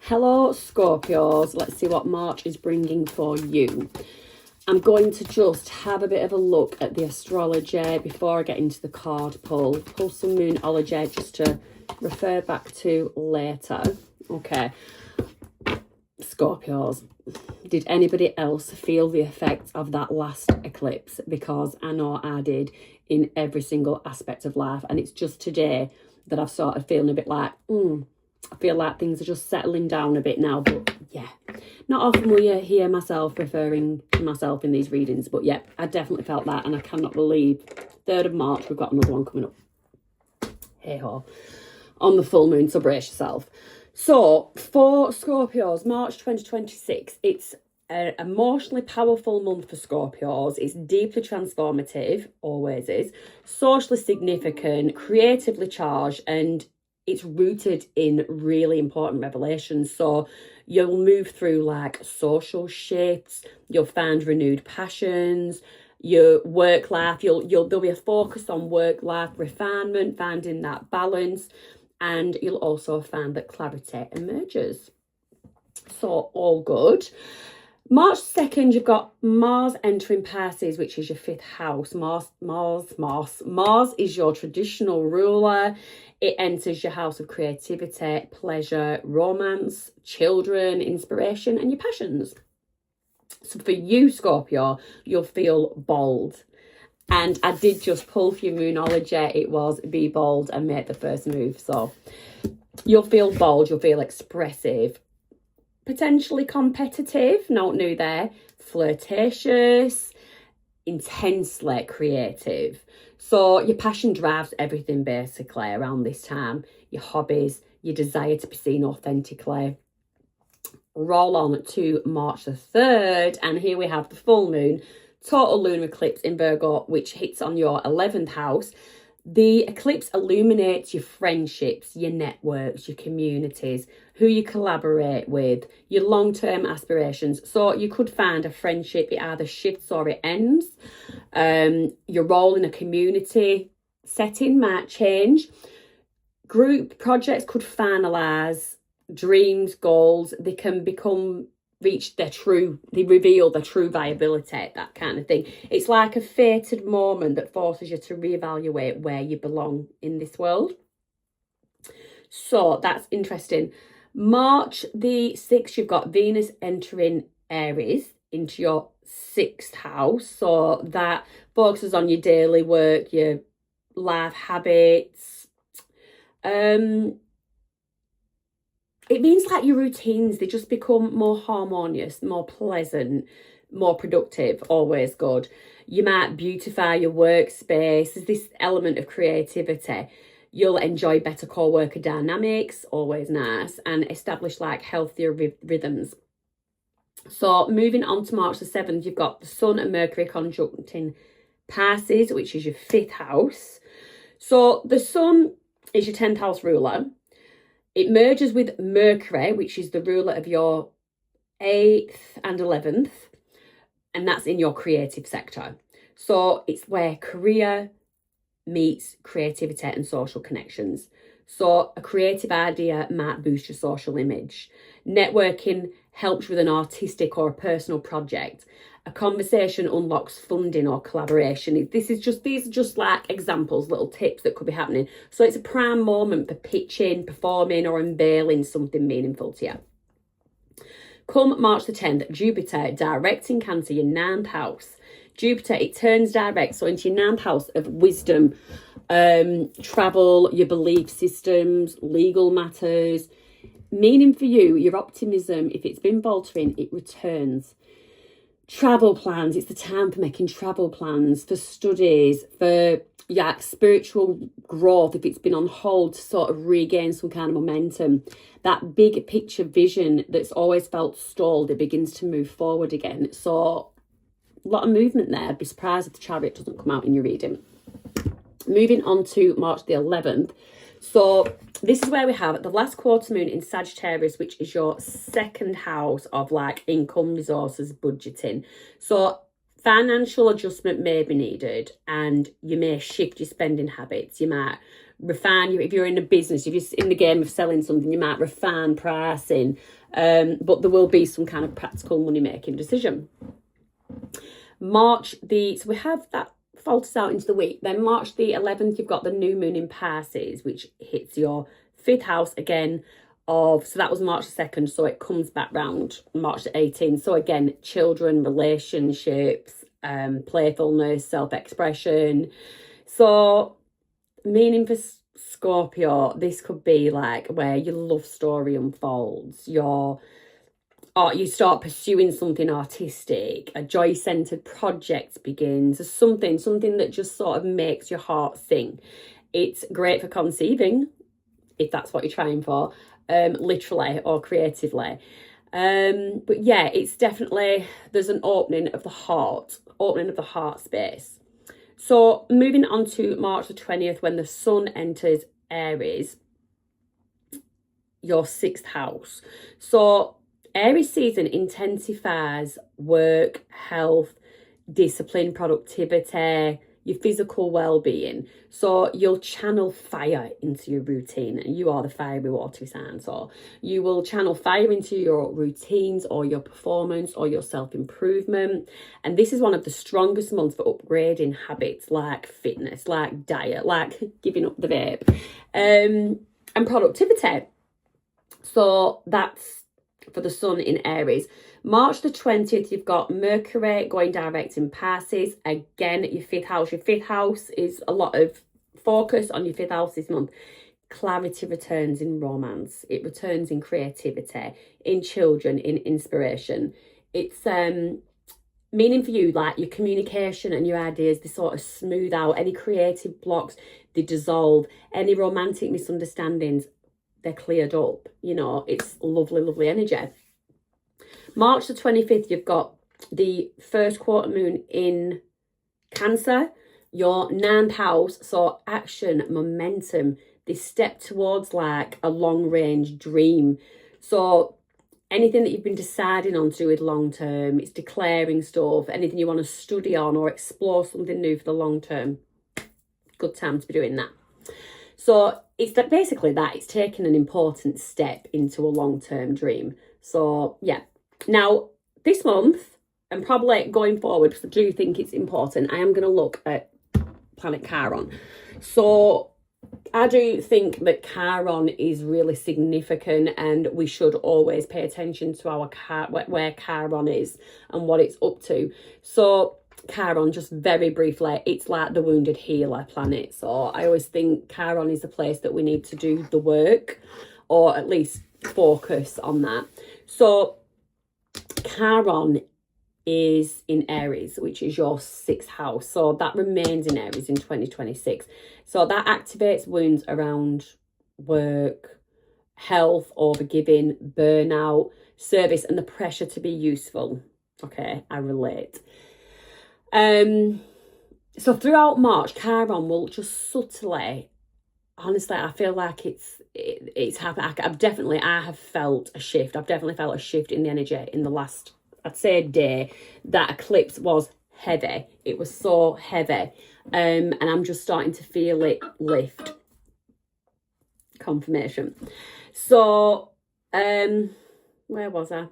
Hello Scorpios, let's see what March is bringing for you. I'm going to just have a bit of a look at the astrology before I get into the card pull some moonology just to refer back to later. Okay, Scorpios, did anybody else feel the effects of that last eclipse? Because I know I did in every single aspect of life, and it's just today that I've started feeling a bit like, I feel like things are just settling down a bit now. But yeah, not often will you hear myself referring to myself in these readings, but yeah, I definitely felt that, and I cannot believe 3rd of March we've got another one coming up. Hey ho, on the full moon, so brace yourself. So for Scorpios, March 2026, it's an emotionally powerful month for Scorpios. It's deeply transformative, always is, socially significant, creatively charged, and it's rooted in really important revelations. So you'll move through like social shifts, you'll find renewed passions, your work life, there'll be a focus on work life refinement, finding that balance, and you'll also find that clarity emerges. So all good. March 2nd, you've got Mars entering Pisces, which is your 5th house. Mars is your traditional ruler. It enters your house of creativity, pleasure, romance, children, inspiration, and your passions. So for you, Scorpio, you'll feel bold. And I did just pull for your moonology. It was be bold and make the first move. So you'll feel bold, you'll feel expressive, potentially competitive, not new there, flirtatious, intensely creative. So your passion drives everything basically around this time. Your hobbies, your desire to be seen authentically. Roll on to March the 3rd, and here we have the full moon, total lunar eclipse in Virgo, which hits on your 11th house. The eclipse illuminates your friendships, your networks, your communities, who you collaborate with, your long-term aspirations. So you could find a friendship, it either shifts or it ends. Your role in a community setting might change. Group projects could finalise, dreams, goals, they can they reveal their true viability, that kind of thing. It's like a fated moment that forces you to reevaluate where you belong in this world. So that's interesting. March the 6th, you've got Venus entering Aries into your 6th house. So that focuses on your daily work, your life habits. It means like your routines, they just become more harmonious, more pleasant, more productive, always good. You might beautify your workspace. There's this element of creativity. You'll enjoy better co-worker dynamics, always nice, and establish like healthier rhythms. So moving on to March the 7th, you've got the Sun and Mercury conjuncting Pisces, which is your 5th house. So the Sun is your 10th house ruler. It merges with Mercury, which is the ruler of your 8th and 11th, and that's in your creative sector. So it's where career meets creativity and social connections. So a creative idea might boost your social image. Networking helps with an artistic or a personal project. A conversation unlocks funding or collaboration. These are just like examples, little tips that could be happening. So it's a prime moment for pitching, performing, or unveiling something meaningful to you. Come March the 10th, Jupiter direct in Cancer, your 9th house. Jupiter, it turns direct, so into your 9th house of wisdom, travel, your belief systems, legal matters. Meaning for you, your optimism, if it's been faltering, it returns. Travel plans, it's the time for making travel plans, for studies, for spiritual growth, if it's been on hold, to sort of regain some kind of momentum. That big picture vision that's always felt stalled, it begins to move forward again. So a lot of movement there. I'd be surprised if the Chariot doesn't come out in your reading. Moving on to March the 11th. So this is where we have the last quarter moon in Sagittarius, which is your 2nd house of like income, resources, budgeting. So financial adjustment may be needed, and you may shift your spending habits. You might refine. If you're in a business, if you're in the game of selling something, you might refine pricing. But there will be some kind of practical money-making decision. So we have that falters out into the week. Then March the 11th, you've got the new moon in Pisces, which hits your 5th house again so that was March the 2nd, so it comes back round March the 18th. So again, children, relationships, playfulness, self-expression. So meaning for Scorpio, this could be like where your love story unfolds, you start pursuing something artistic, a joy-centered project begins, something that just sort of makes your heart sing. It's great for conceiving, if that's what you're trying for, literally or creatively. But yeah, it's definitely, there's an opening of the heart space. So moving on to March the 20th, when the sun enters Aries, your 6th house. So Aries season intensifies work, health, discipline, productivity, your physical well-being. So you'll channel fire into your routine, and you are the fiery watery sign. So you will channel fire into your routines or your performance or your self-improvement. And this is one of the strongest months for upgrading habits like fitness, like diet, like giving up the vape, and productivity. So that's for the sun in Aries. March the 20th, you've got Mercury going direct in Pisces. Again, your 5th house. Your 5th house is a lot of focus on your 5th house this month. Clarity returns in romance. It returns in creativity, in children, in inspiration. It's meaning for you, like your communication and your ideas, they sort of smooth out. Any creative blocks, they dissolve. Any romantic misunderstandings, they're cleared up. It's lovely, lovely energy. March the 25th, you've got the first quarter moon in Cancer, your 9th house. So action, momentum, this step towards like a long range dream. So anything that you've been deciding on to do with long term, it's declaring stuff, anything you want to study on or explore something new for the long term. Good time to be doing that. So it's basically that it's taking an important step into a long-term dream. So yeah. Now, this month, and probably going forward, because I do think it's important, I am going to look at planet Chiron. So I do think that Chiron is really significant, and we should always pay attention to where Chiron is and what it's up to. So Chiron, just very briefly, it's like the wounded healer planet. So I always think Chiron is the place that we need to do the work, or at least focus on that. So Chiron is in Aries, which is your 6th house. So that remains in Aries in 2026. So that activates wounds around work, health, overgiving, burnout, service, and the pressure to be useful. Okay, I relate. So throughout March, Chiron will just subtly, honestly, I feel like it's happened. I have felt a shift. I've definitely felt a shift in the energy in the last, I'd say, day. That eclipse was heavy. It was so heavy. And I'm just starting to feel it lift. Confirmation. So, where was I?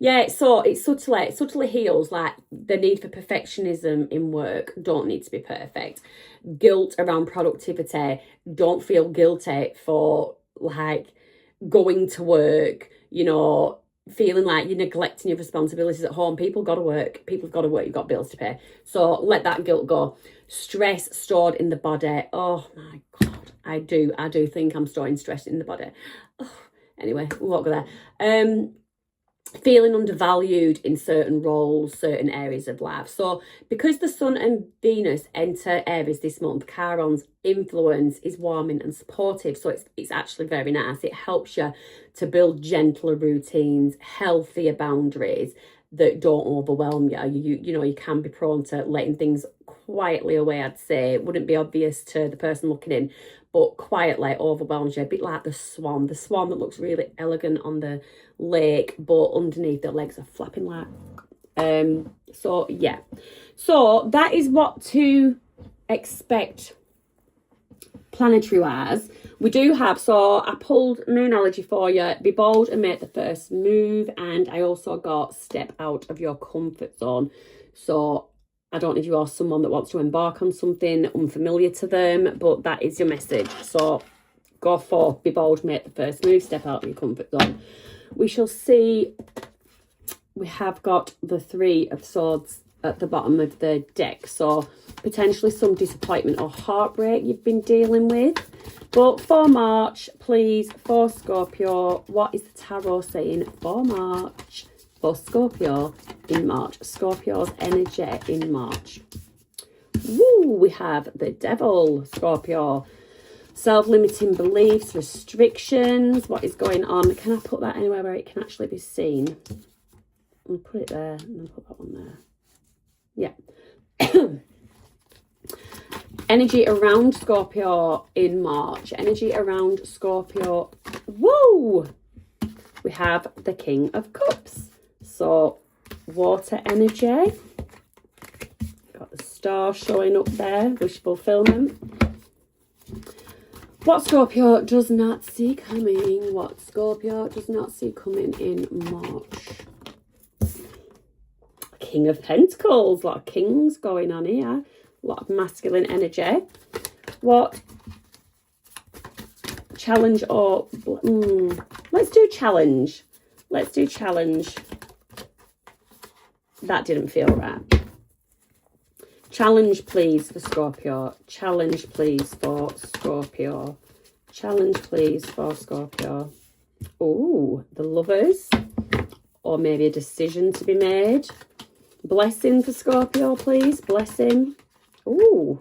Yeah, so it subtly heals like the need for perfectionism in work. Don't need to be perfect. Guilt around productivity. Don't feel guilty for like going to work, feeling like you're neglecting your responsibilities at home. People got to work. You've got bills to pay. So let that guilt go. Stress stored in the body. Oh my God. I do think I'm storing stress in the body. Oh, anyway, we won't go there. Feeling undervalued in certain roles, certain areas of life. So because the Sun and Venus enter Aries this month, Chiron's influence is warming and supportive. So it's actually very nice. It helps you to build gentler routines, healthier boundaries that don't overwhelm you. You can be prone to letting things quietly away, I'd say. It wouldn't be obvious to the person looking in, but quietly overwhelms you, a bit like the swan that looks really elegant on the lake, but underneath the legs are flapping like. So yeah, so that is what to expect planetary wise, we do have, so I pulled Moonology for you, be bold and make the first move, and I also got step out of your comfort zone. So I don't know if you are someone that wants to embark on something unfamiliar to them, but that is your message. So go for, be bold, make the first move, step out of your comfort zone. We shall see. We have got the Three of Swords at the bottom of the deck, so potentially some disappointment or heartbreak you've been dealing with. But for March, please, for Scorpio, what is the tarot saying for March? For Scorpio in March. Scorpio's energy in March. Woo, we have the Devil, Scorpio. Self-limiting beliefs, restrictions. What is going on? Can I put that anywhere where it can actually be seen? I'll put it there and then put that one there. Yeah. Energy around Scorpio in March. Energy around Scorpio. Whoa! We have the King of Cups. So, water energy. Got the star showing up there. Wish fulfillment. What Scorpio does not see coming. What Scorpio does not see coming in March. King of Pentacles. A lot of kings going on here. A lot of masculine energy. What challenge or let's do challenge. Let's do challenge. That didn't feel right. Challenge, please, for Scorpio. Challenge, please, for Scorpio. Challenge, please, for Scorpio. Oh, the Lovers. Or maybe a decision to be made. Blessing for Scorpio, please. Blessing. Ooh.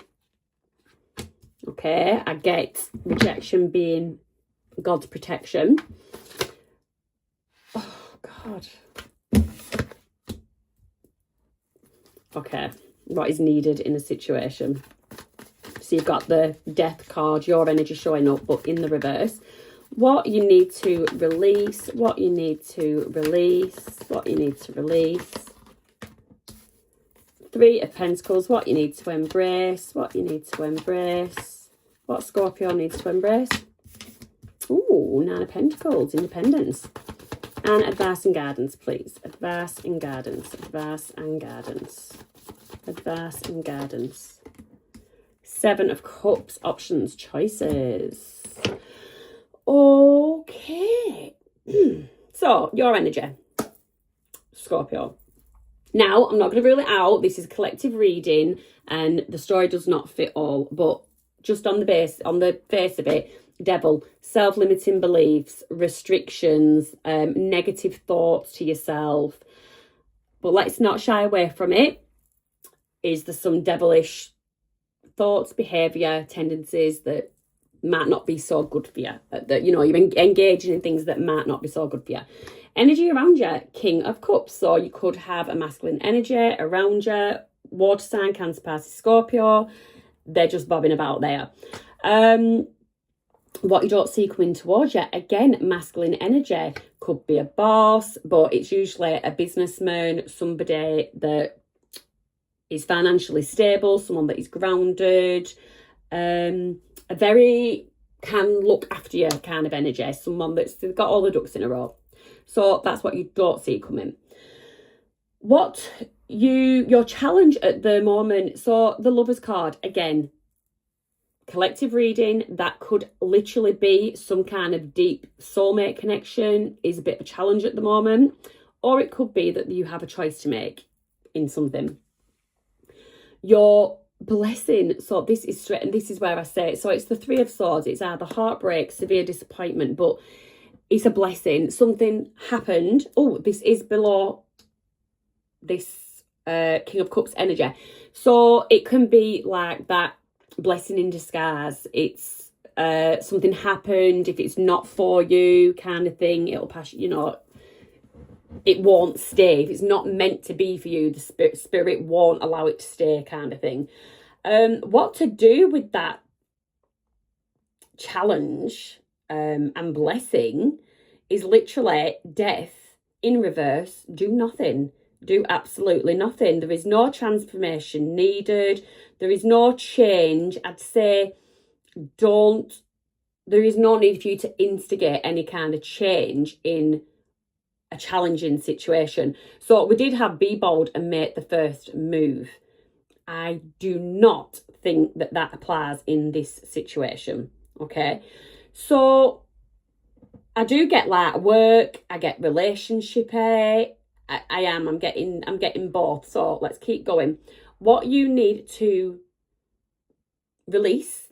Okay, I get rejection being God's protection. Oh, God. Okay, what is needed in a situation? So you've got the Death card, your energy showing up, but in the reverse. What you need to release, what you need to release, what you need to release. Three of Pentacles, what you need to embrace, what you need to embrace, what Scorpio needs to embrace. Ooh, Nine of Pentacles, independence. And advice and guidance, please. Advice and guidance, advice and guidance, advice and guidance. Seven of Cups, options, choices. Okay. So, your energy, Scorpio. Now, I'm not going to rule it out. This is a collective reading and the story does not fit all. But just on the face of it, Devil, self-limiting beliefs, restrictions, negative thoughts to yourself. But let's not shy away from it. Is there some devilish thoughts, behaviour, tendencies that might not be so good for you? That, you know, you're engaging in things that might not be so good for you. Energy around you, King of Cups. So you could have a masculine energy around you. Water sign, Cancer, Pisces, Scorpio. They're just bobbing about there. What you don't see coming towards you, again, masculine energy. Could be a boss, but it's usually a businessman, somebody that is financially stable, someone that is grounded, a very can look after you kind of energy, someone that's got all the ducks in a row. So that's what you don't see coming. What your challenge at the moment, so the Lovers card, again, collective reading, that could literally be some kind of deep soulmate connection, is a bit of a challenge at the moment. Or it could be that you have a choice to make in something. Your blessing, so this is straight, and this is where I say it. So it's the Three of Swords. It's either heartbreak, severe disappointment, but it's a blessing. Something happened. Oh, this is below this King of Cups energy. So it can be like that blessing in disguise. It's something happened. If it's not for you kind of thing, it'll pass, you know, it won't stay. If it's not meant to be for you, the spirit won't allow it to stay kind of thing. What to do with that challenge and blessing is literally death in reverse. Do nothing. Do absolutely nothing. There is no transformation needed. There is no change. I'd say there is no need for you to instigate any kind of change in a challenging situation. So we did have be bold and make the first move. I do not think that that applies in this situation. Okay, so I do get like work, I get relationship. I'm getting both. So let's keep going. What you need to release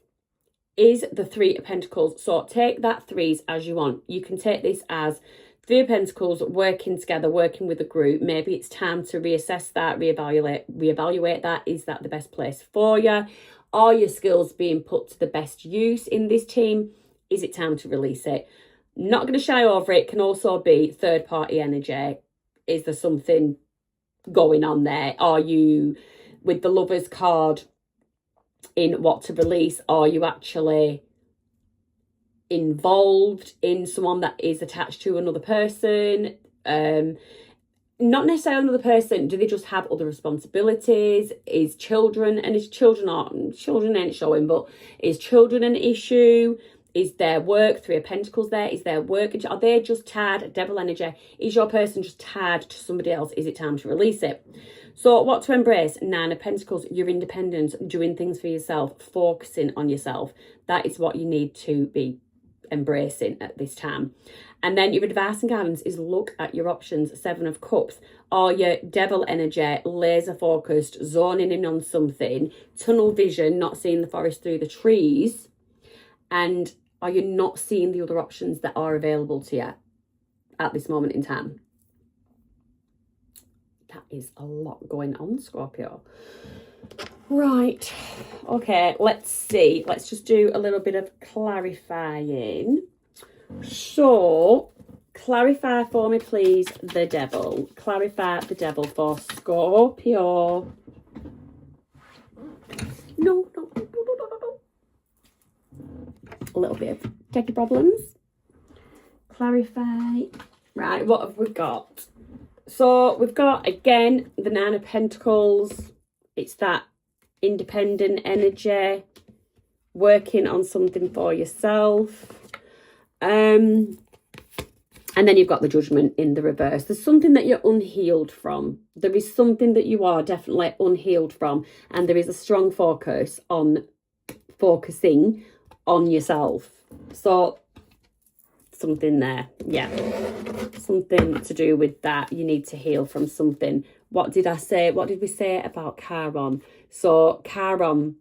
is the Three of Pentacles. So take that threes as you want. You can take this as Three of Pentacles, working together, working with a group. Maybe it's time to reassess that, reevaluate that. Is that the best place for you? Are your skills being put to the best use in this team? Is it time to release it? Not going to shy over it. Can also be third party energy. Is there something going on there? Are you, with the Lovers card in what to release, are you actually involved in someone that is attached to another person? Not necessarily another person. Do they just have other responsibilities? Is children, and is children ain't showing, but is children an issue? Is their work, Three of Pentacles there? Is their work, are they just tied, Devil energy? Is your person just tied to somebody else? Is it time to release it? So what to embrace? Nine of Pentacles, your independence, doing things for yourself, focusing on yourself. That is what you need to be embracing at this time. And then your advice and guidance is look at your options. Seven of Cups. Are your Devil energy, laser focused, zoning in on something, tunnel vision, not seeing the forest through the trees? And are you not seeing the other options that are available to you at this moment in time? That is a lot going on, Scorpio. Right. Okay, let's see. Let's just do a little bit of clarifying. So, clarify for me, please, the Devil. Clarify the Devil for Scorpio. No. A little bit of techie problems. Clarify. Right, what have we got? So we've got, again, the Nine of Pentacles. It's that independent energy, working on something for yourself. And then you've got the Judgment in the reverse. There's something that you're unhealed from. There is something that you are definitely unhealed from. And there is a strong focus on focusing on yourself. So something there, yeah, something to do with that. You need to heal from something. What did I say? What did we say about Chiron? So Chiron,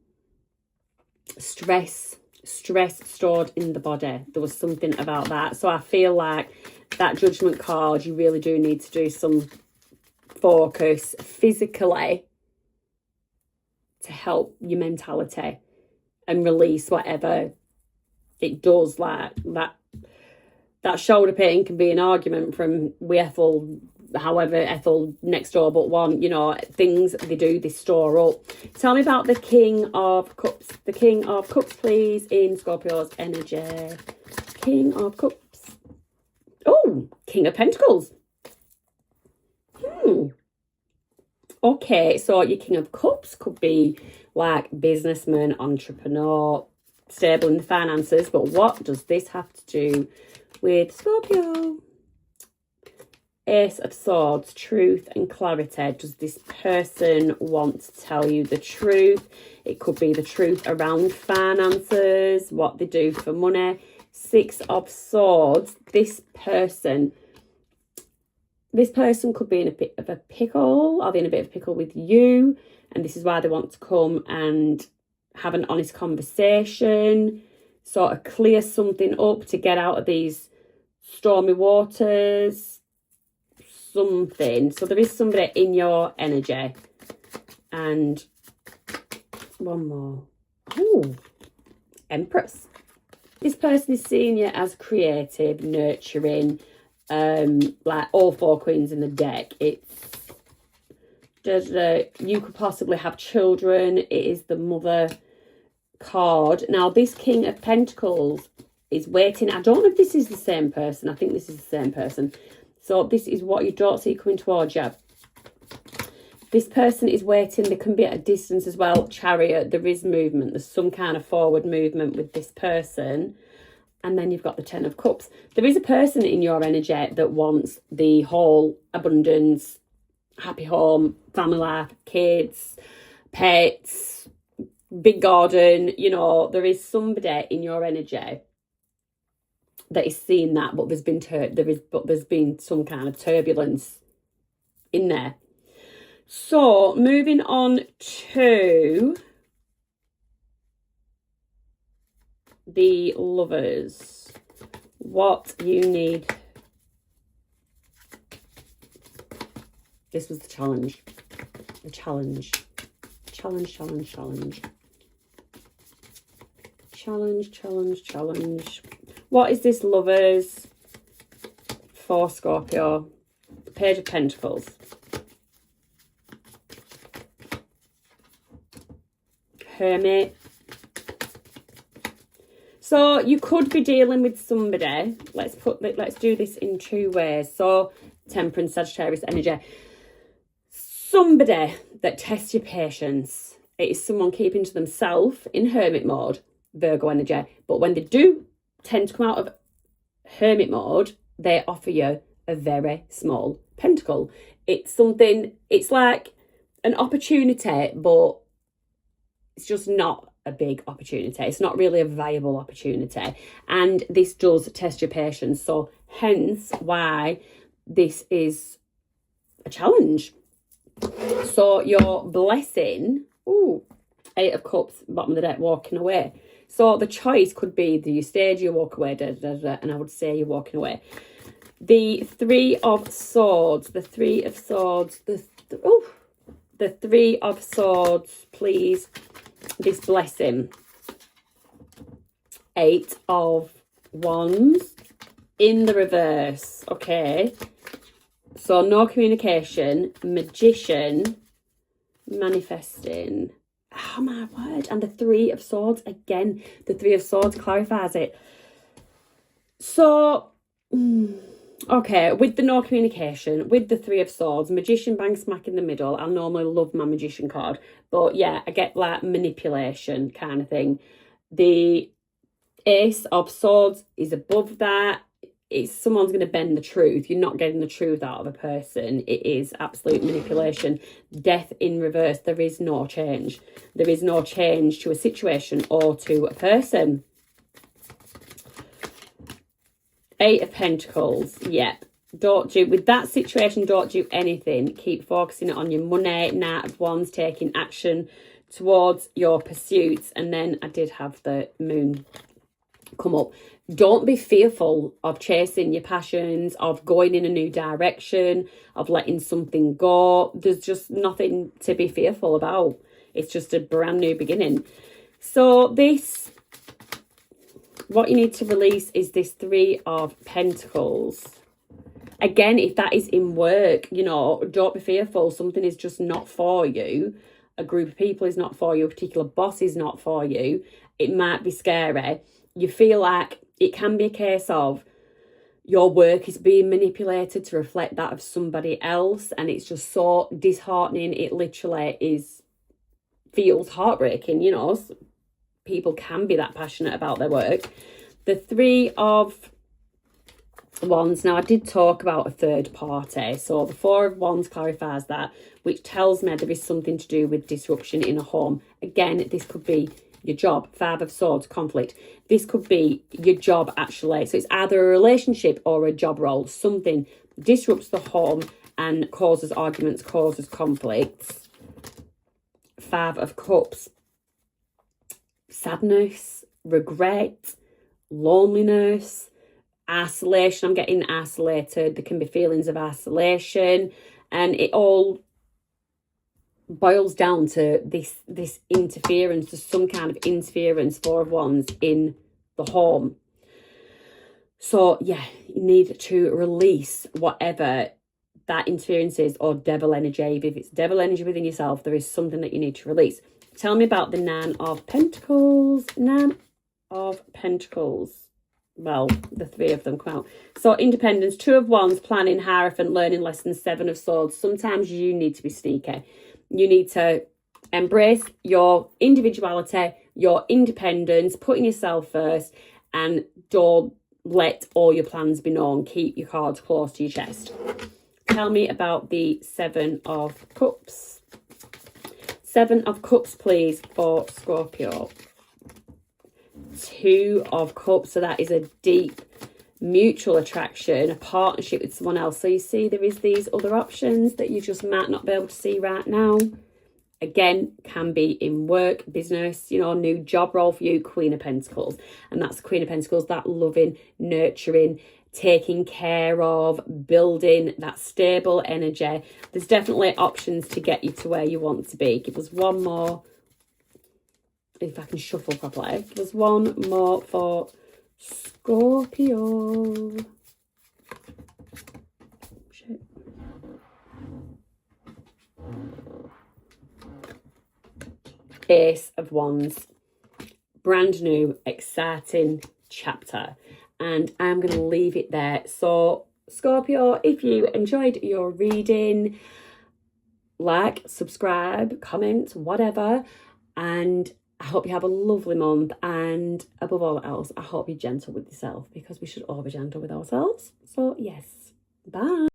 stress stored in the body. There was something about that. So I feel like that Judgment card, you really do need to do some focus physically to help your mentality and release whatever it does. Like that shoulder pain can be an argument from Ethel, however Ethel next door but one, you know, things they store up. Tell me about the King of Cups. The King of Cups, please, in Scorpio's energy. King of Cups. Oh, King of Pentacles. Okay, so your King of Cups could be like businessman, entrepreneur, stable in the finances. But what does this have to do with Scorpio? Ace of Swords, truth and clarity. Does this person want to tell you the truth? It could be the truth around finances, what they do for money. Six of Swords. This person could be in a bit of a pickle. Are they in a bit of a pickle with you? And this is why they want to come and have an honest conversation, sort of clear something up to get out of these stormy waters, something. So there is somebody in your energy. And one more. Ooh, Empress. This person is seeing you as creative, nurturing, like all four queens in the deck. You could possibly have children. It is the Mother card. Now, this King of Pentacles is waiting. I don't know if this is the same person. I think this is the same person. So this is what you don't see coming towards you. This person is waiting. They can be at a distance as well. Chariot, there is movement. There's some kind of forward movement with this person. And then you've got the Ten of Cups. There is a person in your energy that wants the whole abundance, happy home, family life, kids, pets, big garden. You know, there is somebody in your energy that is seeing that, but there's been some kind of turbulence in there. So moving on to the Lovers, what you need. This was the challenge. The challenge. Challenge. What is this Lovers for Scorpio? Page of Pentacles. Hermit. So you could be dealing with somebody. Let's do this in two ways. So Temperance, Sagittarius energy. Somebody that tests your patience. It is someone keeping to themselves in hermit mode, Virgo energy. But when they do tend to come out of hermit mode, they offer you a very small pentacle. It's like an opportunity, but it's just not a big opportunity. It's not really a viable opportunity. And this does test your patience. So hence why this is a challenge. So your blessing, Eight of Cups, bottom of the deck, walking away. So the choice could be, do you stay, do you walk away, and I would say you're walking away. The Three of Swords, the Three of Swords, the Three of Swords, please. This blessing. Eight of Wands in the reverse. Okay. So no communication. Magician. Manifesting. Oh my word. And the Three of Swords. Again, the Three of Swords clarifies it. So, okay, with the no communication, with the Three of Swords, Magician bang smack in the middle. I normally love my Magician card. But yeah, I get like manipulation kind of thing. The Ace of Swords is above that. It's someone's going to bend the truth. You're not getting the truth out of a person. It is absolute manipulation. Death in reverse. There is no change. There is no change to a situation or to a person. Eight of Pentacles. Yep. With that situation, don't do anything. Keep focusing on your money. Knight of Wands, taking action towards your pursuits. And then I did have the Moon come up. Don't be fearful of chasing your passions, of going in a new direction, of letting something go. There's just nothing to be fearful about. It's just a brand new beginning. So what you need to release is this Three of Pentacles. Again, if that is in work, don't be fearful. Something is just not for you. A group of people is not for you. A particular boss is not for you. It might be scary. You feel like it can be a case of your work is being manipulated to reflect that of somebody else. And it's just so disheartening. It literally feels heartbreaking, People can be that passionate about their work. The Three of Wands. Now, I did talk about a third party. So the Four of Wands clarifies that, which tells me there is something to do with disruption in a home. Again, this could be your job. Five of Swords, conflict. This could be your job, actually. So it's either a relationship or a job role. Something disrupts the home and causes arguments, causes conflicts. Five of Cups. Sadness, regret, loneliness, isolation. I'm getting isolated. There can be feelings of isolation, and it all boils down to this interference. There's some kind of interference, Four of Wands, in the home. So yeah, you need to release whatever that interference is, or devil energy. If it's devil energy within yourself, there is something that you need to release. Tell me about the Nine of Pentacles. Nine of Pentacles. well, the three of them come out. So independence, Two of Wands, planning, hierophant, learning lessons, Seven of Swords. Sometimes you need to be sneaky. You need to embrace your individuality, your independence, putting yourself first, and don't let all your plans be known. Keep your cards close to your chest. Tell me about the Seven of Cups. Seven of Cups, please, for Scorpio. Two of Cups, so that is a deep mutual attraction, a partnership with someone else. So you see there is these other options that you just might not be able to see right now. Again, can be in work, business, you know, new job role for you, Queen of Pentacles. And that's Queen of Pentacles, that loving, nurturing, taking care of, building, that stable energy. There's definitely options to get you to where you want to be. Give us one more, if I can shuffle properly. Give us one more for Scorpio. Shit. Ace of Wands. Brand new, exciting chapter. And I'm going to leave it there. So, Scorpio, if you enjoyed your reading, like, subscribe, comment, whatever. And I hope you have a lovely month. And above all else, I hope you're gentle with yourself, because we should all be gentle with ourselves. So, yes. Bye.